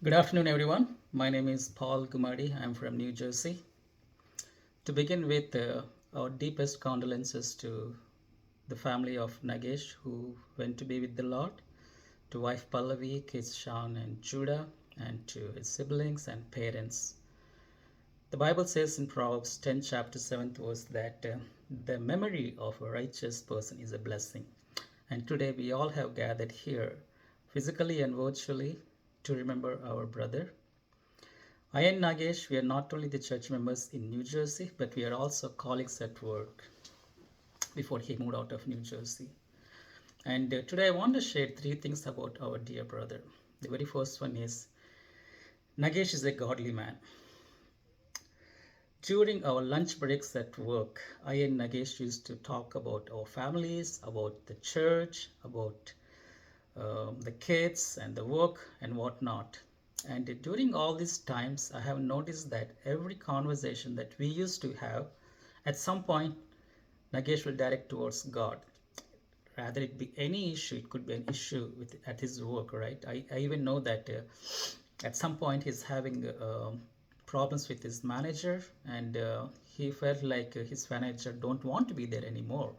Good afternoon, everyone. My name is Paul Gumadi. I'm from New Jersey. To begin with, our deepest condolences to the family of Nagesh, who went to be with the Lord, to wife Pallavi, kids Sean and Judah, and to his siblings and parents. The Bible says in Proverbs 10, chapter 7th verse that the memory of a righteous person is a blessing. And today we all have gathered here, physically and virtually, to remember our brother. I and Nagesh, we are not only the church members in New Jersey, but we are also colleagues at work before he moved out of New Jersey. And today I want to share three things about our dear brother. The very first one is Nagesh is a godly man. During our lunch breaks at work, I and Nagesh used to talk about our families, about the church, about the kids and the work and whatnot. And during all these times, I have noticed that every conversation that we used to have, at some point, Nagesh will direct towards God. Rather it be any issue, it could be an issue at his work, right? I even know that at some point he's having problems with his manager, and he felt like his manager don't want to be there anymore.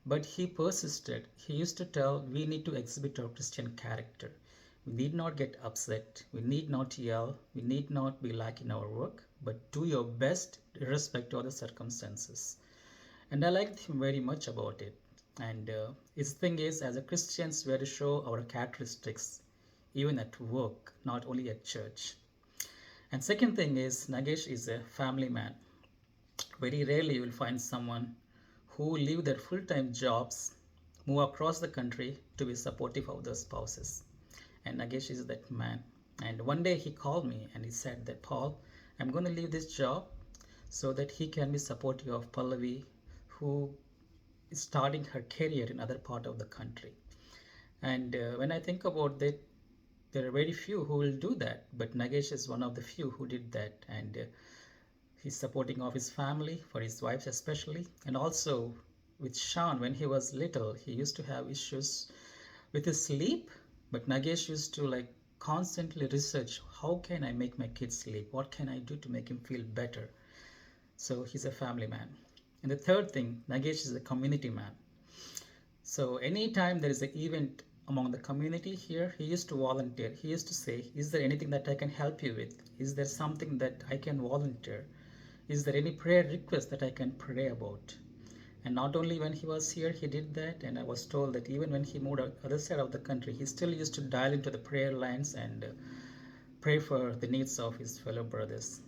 But he persisted. He used to tell, we need to exhibit our Christian character. We need not get upset. We need not yell. We need not be lack in our work, but do your best irrespective of the circumstances. And I liked him very much about it. And his thing is, as a Christians, we have to show our characteristics even at work, not only at church. And second thing is, Nagesh is a family man. Very rarely you will find someone who leave their full-time jobs, move across the country to be supportive of their spouses. And Nagesh is that man. And one day he called me and he said that, Paul, I'm going to leave this job so that he can be supportive of Pallavi, who is starting her career in other part of the country. And when I think about that, there are very few who will do that, but Nagesh is one of the few who did that. And he's supporting of his family, for his wife especially, and also with Sean. When he was little, he used to have issues with his sleep, but Nagesh used to like constantly research, how can I make my kids sleep, what can I do to make him feel better. So he's a family man. And the third thing, Nagesh is a community man. So anytime there is an event among the community here, he used to volunteer. He used to say, is there anything that I can help you with? Is there something that I can volunteer? Is there any prayer request that I can pray about? And not only when he was here, he did that. And I was told that even when he moved out other side of the country, he still used to dial into the prayer lines and pray for the needs of his fellow brothers.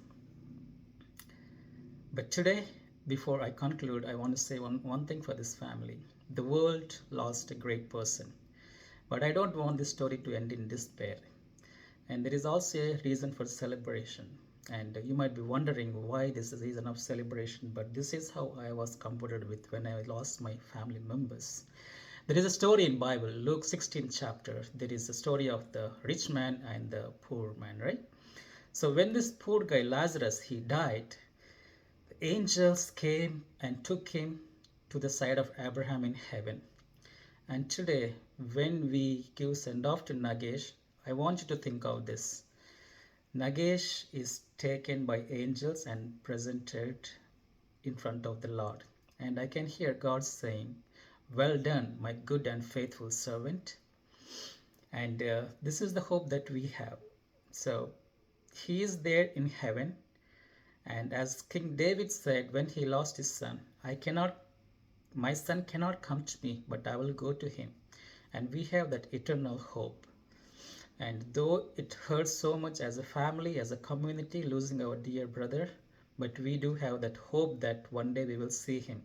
But today, before I conclude, I want to say one thing for this family. The world lost a great person. But I don't want this story to end in despair. And there is also a reason for celebration. And you might be wondering why this is a reason of celebration, but this is how I was comforted with when I lost my family members. There is a story in Bible, Luke 16 chapter. There is a story of the rich man and the poor man, right? So when this poor guy Lazarus, he died, the angels came and took him to the side of Abraham in heaven. And today, when we give send off to Nagesh, I want you to think of this. Nagesh is taken by angels and presented in front of the Lord. And I can hear God saying, well done, my good and faithful servant. And this is the hope that we have. So he is there in heaven. And as King David said when he lost his son, my son cannot come to me, but I will go to him. And we have that eternal hope. And though it hurts so much as a family, as a community, losing our dear brother, but we do have that hope that one day we will see him.